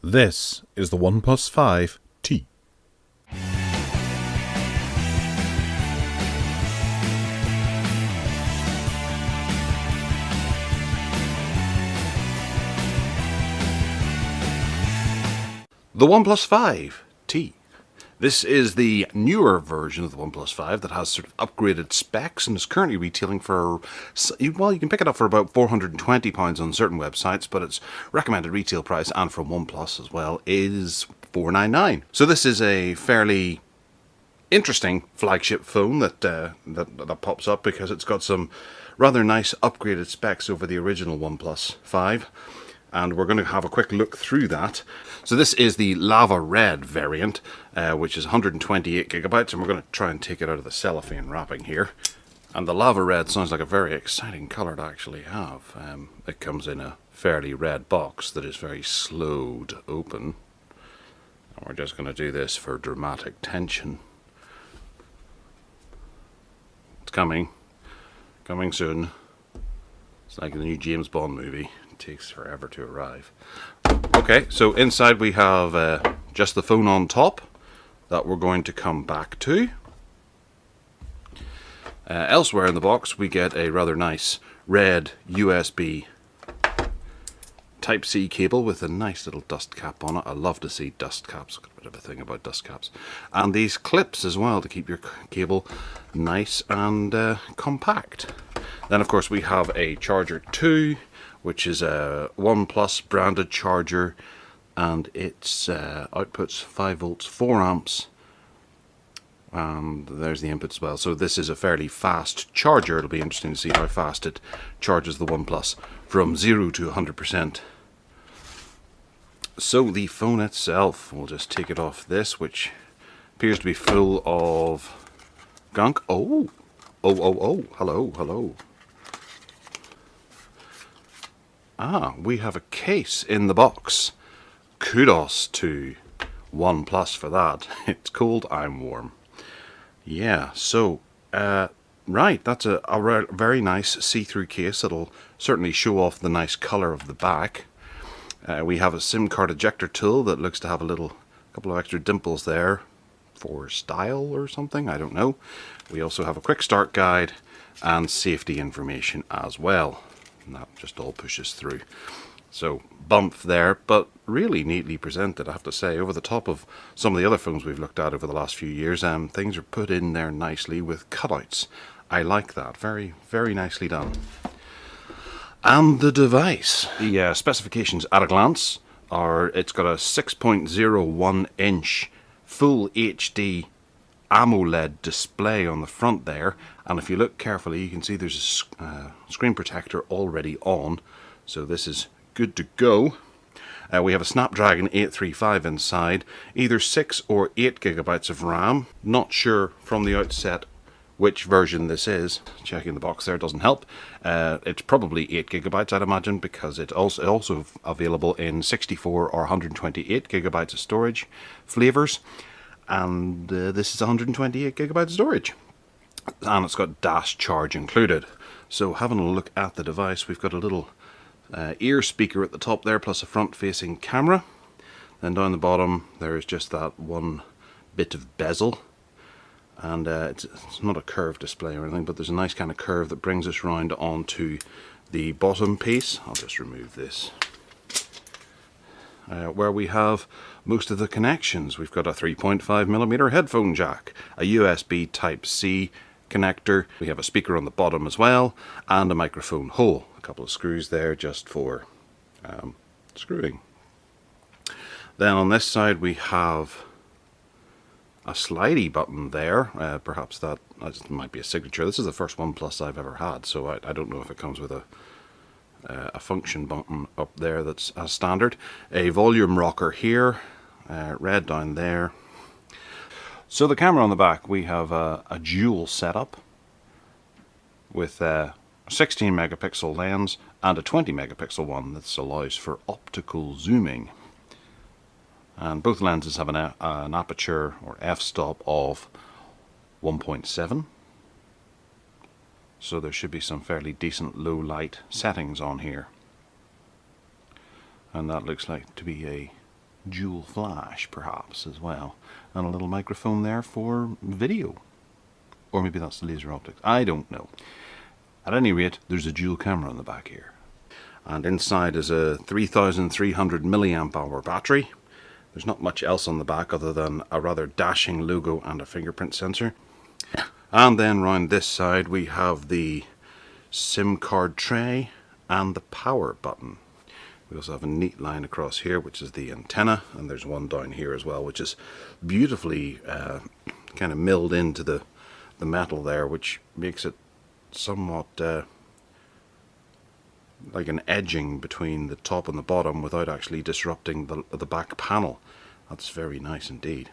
This is the OnePlus 5T. The OnePlus 5T. This is the newer version of the OnePlus 5 that has sort of upgraded specs and is currently retailing for, well, you can pick it up for about £420 on certain websites, but its recommended retail price, and from OnePlus as well, is $499. So this is a fairly interesting flagship phone that pops up because it's got some rather nice upgraded specs over the original OnePlus 5. And we're going to have a quick look through that. So this is the Lava Red variant, which is 128 gigabytes, and we're going to try and take it out of the cellophane wrapping here. And the Lava Red sounds like a very exciting colour to actually have. It comes in a fairly red box that is very slow to open. And we're just going to do this for dramatic tension. It's coming soon. It's like the new James Bond movie. Takes forever to arrive. Okay, so inside we have just the phone on top that we're going to come back to. Elsewhere in the box we get a rather nice red USB Type-C cable with a nice little dust cap on it. I love to see dust caps. Got a bit of a thing about dust caps. And these clips as well to keep your cable nice and compact. Then of course we have a charger too, which is a OnePlus branded charger, and its outputs 5 volts, 4 amps, and there's the input as well. So this is a fairly fast charger. It'll be interesting to see how fast it charges the OnePlus from 0 to 100%. So the phone itself, we'll just take it off this, which appears to be full of gunk. Oh, hello. We have a case in the box. Kudos to OnePlus for that. It's cold, I'm warm. Yeah, so, right, that's a very nice see-through case. It'll certainly show off the nice colour of the back. We have a SIM card ejector tool that looks to have a couple of extra dimples there for style or something, I don't know. We also have a quick start guide and safety information as well. And that just all pushes through. So bump there, but really neatly presented, I have to say, over the top of some of the other phones we've looked at over the last few years. Things are put in there nicely with cutouts. I like that. Very, very nicely done. And the device. The specifications at a glance are, it's got a 6.01 inch full HD AMOLED display on the front there, and if you look carefully you can see there's a screen protector already on, so this is good to go. We have a Snapdragon 835 inside, either 6 or 8 gigabytes of RAM. Not sure from the outset which version this is. Checking the box there doesn't help. It's probably 8 gigabytes, I'd imagine, because it's also available in 64 or 128 gigabytes of storage flavors. And this is 128 gigabytes of storage, and it's got dash charge included. So having a look at the device, we've got a little ear speaker at the top there, plus a front facing camera. Then down the bottom there is just that one bit of bezel, and it's not a curved display or anything, but there's a nice kind of curve that brings us round onto the bottom piece. I'll just remove this. Where we have most of the connections. We've got a 3.5mm headphone jack, a USB Type-C connector, we have a speaker on the bottom as well, and a microphone hole. A couple of screws there just for screwing. Then on this side we have a slidey button there. Perhaps that might be a signature. This is the first OnePlus I've ever had, so I don't know if it comes with a function button up there that's as standard. A volume rocker here, red down there. So the camera on the back, we have a dual setup with a 16 megapixel lens and a 20 megapixel one that allows for optical zooming. And both lenses have an aperture or f-stop of 1.7. So there should be some fairly decent low light settings on here. And that looks like to be a dual flash perhaps as well, and a little microphone there for video, or maybe that's the laser optics, I don't know. At any rate, there's a dual camera on the back here, and inside is a 3300 milliamp hour battery. There's not much else on the back other than a rather dashing logo and a fingerprint sensor. And then round this side we have the SIM card tray and the power button. We also have a neat line across here, which is the antenna, and there's one down here as well, which is beautifully kind of milled into the metal there, which makes it somewhat like an edging between the top and the bottom without actually disrupting the back panel. That's very nice indeed.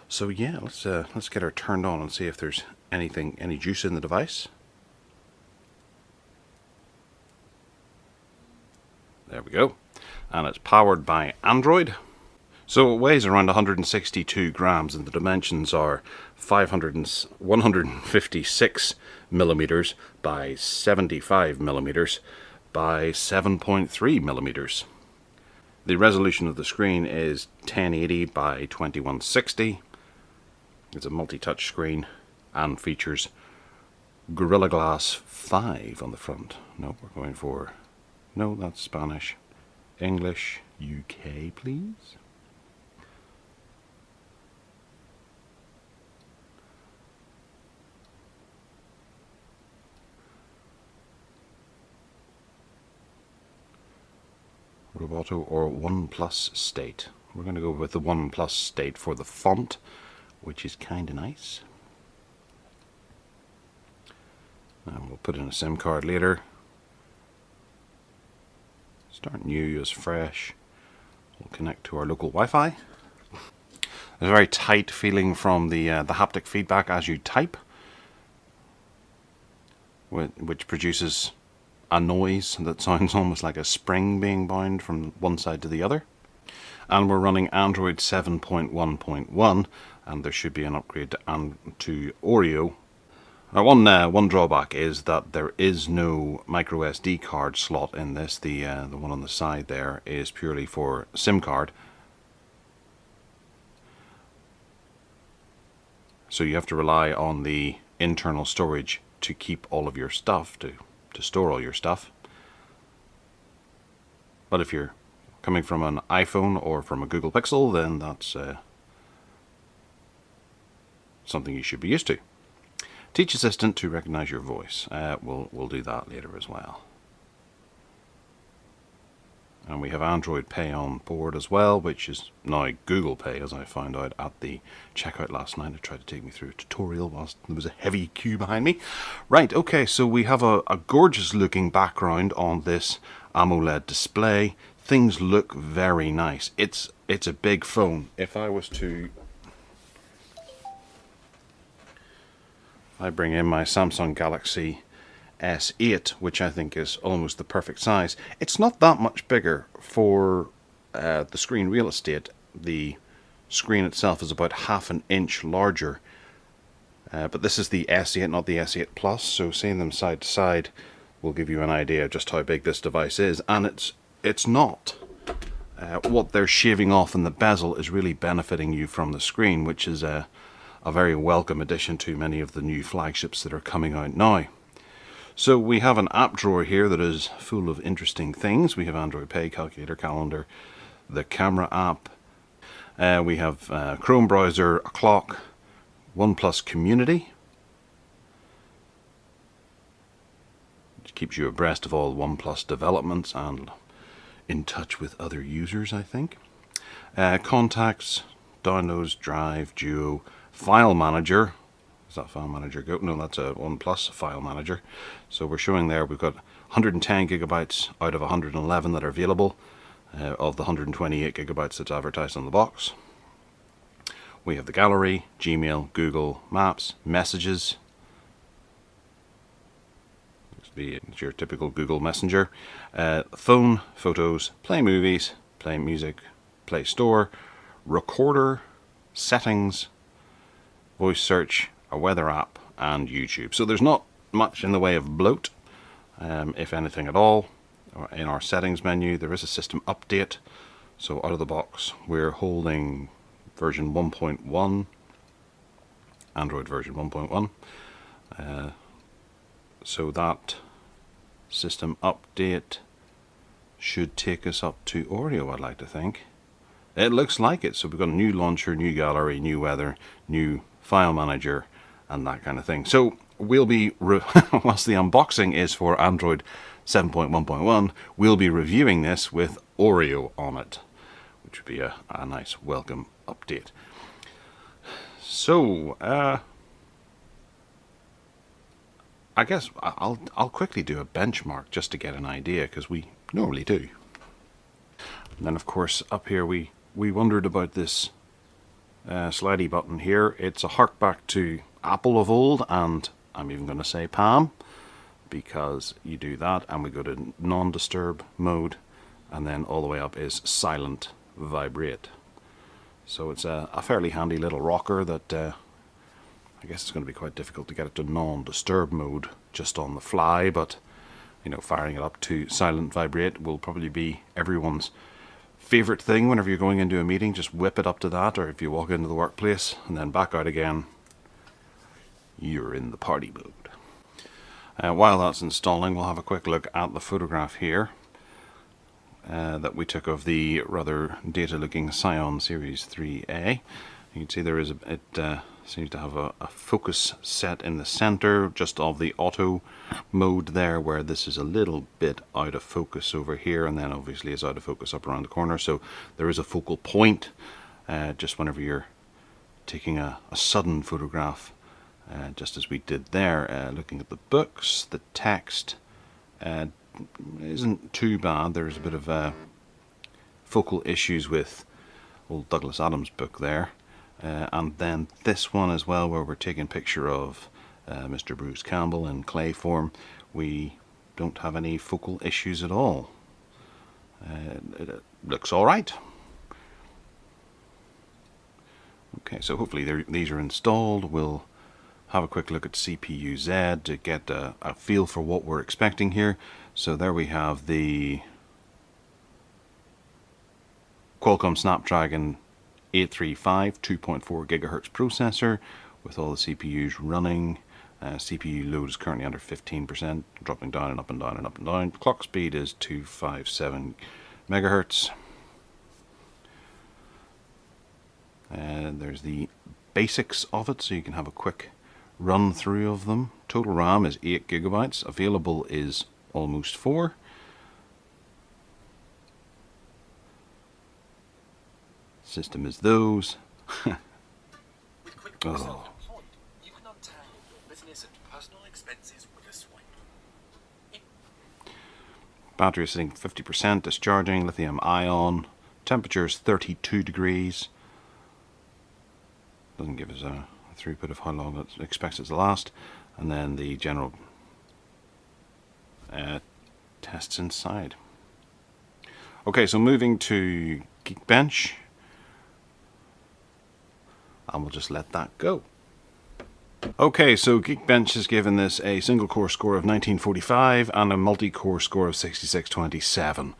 So yeah, let's get her turned on and see if there's any juice in the device. There we go. And it's powered by Android. So it weighs around 162 grams and the dimensions are 156 millimeters by 75 millimeters by 7.3 millimeters. The resolution of the screen is 1080 by 2160. It's a multi-touch screen and features Gorilla Glass 5 on the front. No, we're going for... No, that's Spanish. English, UK, please. Roboto or OnePlus state. We're going to go with the OnePlus state for the font, which is kind of nice. And we'll put in a SIM card later. Start new as fresh. We'll connect to our local Wi-Fi. There's a very tight feeling from the haptic feedback as you type, which produces a noise that sounds almost like a spring being bound from one side to the other. And we're running Android 7.1.1, and there should be an upgrade to Oreo. Now, one drawback is that there is no micro SD card slot in this. The one on the side there is purely for SIM card. So you have to rely on the internal storage to keep all of your stuff, to store all your stuff. But if you're coming from an iPhone or from a Google Pixel, then that's something you should be used to. Teach Assistant to recognize your voice. We'll do that later as well. And we have Android Pay on board as well, which is now Google Pay, as I found out at the checkout last night. It tried to take me through a tutorial whilst there was a heavy queue behind me. Right, okay, so we have a gorgeous looking background on this AMOLED display. Things look very nice. It's a big phone. If I bring in my Samsung Galaxy S8, which I think is almost the perfect size. It's not that much bigger for the screen real estate. The screen itself is about half an inch larger. But this is the S8, not the S8 Plus, so seeing them side to side will give you an idea of just how big this device is. And it's not. What they're shaving off in the bezel is really benefiting you from the screen, which is a very welcome addition to many of the new flagships that are coming out now. So we have an app drawer here that is full of interesting things. We have Android Pay, calculator, calendar, the camera app. We have Chrome browser, a clock, OnePlus community, which keeps you abreast of all OnePlus developments and in touch with other users, I think. Contacts, downloads, drive, Duo, file manager. Does that file manager go? No, that's a OnePlus file manager. So we're showing there we've got 110 gigabytes out of 111 that are available of the 128 gigabytes that's advertised on the box. We have the gallery, Gmail, Google Maps, messages. It's your typical Google Messenger. Phone, photos, play movies, play music, play store, recorder, settings, voice search, a weather app, and YouTube. So there's not much in the way of bloat, if anything at all. In our settings menu there is a system update, So out of the box, we're holding version 1.1, Android version 1.1. So that system update should take us up to Oreo, I'd like to think. It looks like it. So we've got a new launcher, new gallery, new weather, new file manager, and that kind of thing. So we'll be, whilst the unboxing is for Android 7.1.1, we'll be reviewing this with Oreo on it, which would be a nice welcome update. So, I guess I'll quickly do a benchmark just to get an idea, because we normally do. And then of course up here we wondered about this slidey button here. It's a hark back to Apple of old, and I'm even going to say Palm, because you do that and we go to non-disturb mode, and then all the way up is silent vibrate. So it's a fairly handy little rocker that I guess it's going to be quite difficult to get it to non-disturb mode just on the fly, but you know, firing it up to silent vibrate will probably be everyone's favorite thing whenever you're going into a meeting. Just whip it up to that, or if you walk into the workplace and then back out again, you're in the party mode. While that's installing, we'll have a quick look at the photograph here that we took of the rather data looking Scion Series 3A. You can see there is it seems to have a focus set in the center just of the auto mode there, where this is a little bit out of focus over here, and then obviously it's out of focus up around the corner. So there is a focal point just whenever you're taking a sudden photograph, just as we did there. Looking at the books, the text isn't too bad. There's a bit of focal issues with old Douglas Adams' book there. And then this one as well, where we're taking a picture of Mr. Bruce Campbell in clay form. We don't have any focal issues at all. It looks alright. Okay, so hopefully these are installed. We'll have a quick look at CPU-Z to get a feel for what we're expecting here. So there we have the Qualcomm Snapdragon 835 2.4 gigahertz processor with all the CPUs running. CPU load is currently under 15%, dropping down and up and down and up and down. Clock speed is 257 megahertz. And there's the basics of it, so you can have a quick run through of them. Total RAM is 8 gigabytes. Available is almost 4. System is those. With QuickBooks Self-Employed, you can untangle your business and personal expenses with a swipe. Battery is sitting 50%, discharging, lithium ion. Temperature is 32 degrees. Doesn't give us a throughput of how long it expects it to last. And then the general tests inside. Okay, so moving to Geekbench. And we'll just let that go. Okay, so Geekbench has given this a single core score of 1945 and a multi-core score of 6627.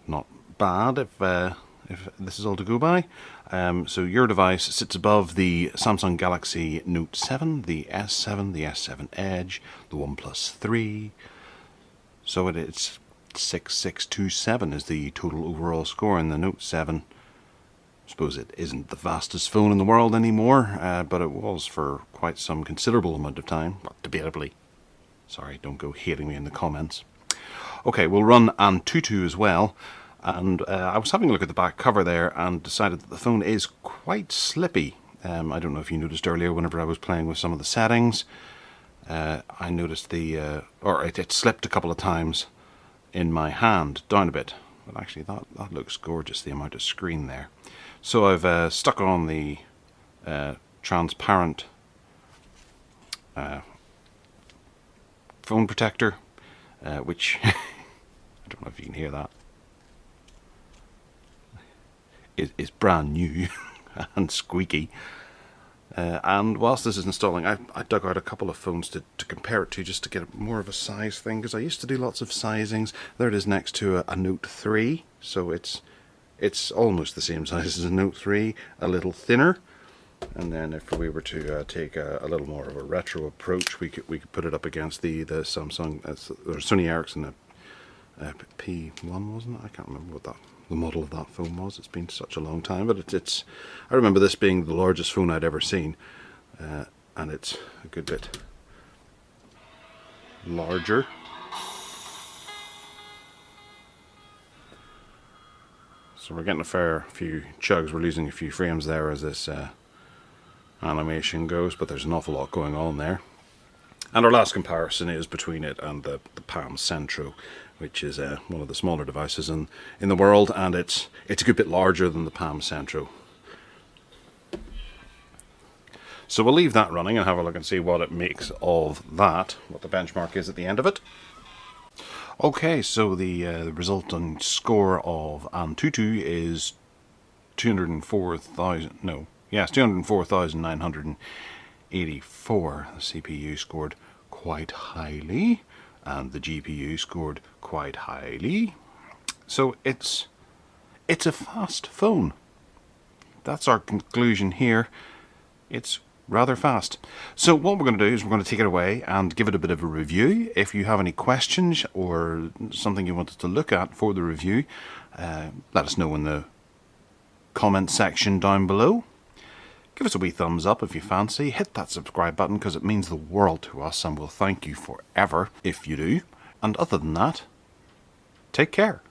Not bad if this is all to go by. So your device sits above the Samsung Galaxy Note 7, the S7, the S7 Edge, the OnePlus 3. So it's 6627 is the total overall score in the Note 7. I suppose it isn't the fastest phone in the world anymore, but it was for quite some considerable amount of time, debatably. Sorry, don't go hating me in the comments. Okay, we'll run Antutu as well, and I was having a look at the back cover there and decided that the phone is quite slippy. I don't know if you noticed earlier whenever I was playing with some of the settings, I noticed it slipped a couple of times in my hand, down a bit. But actually that looks gorgeous, the amount of screen there. So I've stuck on the transparent phone protector, which I don't know if you can hear that, is brand new and squeaky. And whilst this is installing, I dug out a couple of phones to compare it to, just to get more of a size thing, because I used to do lots of sizings. There it is next to a Note 3, so it's It's almost the same size as a Note 3, a little thinner. And then if we were to take a little more of a retro approach, we could put it up against the Samsung or Sony Ericsson P1, wasn't it? I can't remember what the model of that phone was. It's been such a long time, but it's I remember this being the largest phone I'd ever seen, and it's a good bit larger. So we're getting a fair few chugs. We're losing a few frames there as this animation goes, but there's an awful lot going on there. And our last comparison is between it and the Palm Centro, which is one of the smaller devices in the world, and it's a good bit larger than the Palm Centro. So we'll leave that running and have a look and see what it makes of that, what the benchmark is at the end of it. Okay, so the resultant score of Antutu is 204,984. The CPU scored quite highly, and the GPU scored quite highly. So it's a fast phone. That's our conclusion here. It's rather fast. So what we're going to do is we're going to take it away and give it a bit of a review. If you have any questions or something you want us to look at for the review, let us know in the comment section down below. Give us a wee thumbs up if you fancy. Hit that subscribe button because it means the world to us, and we'll thank you forever if you do. And other than that, take care.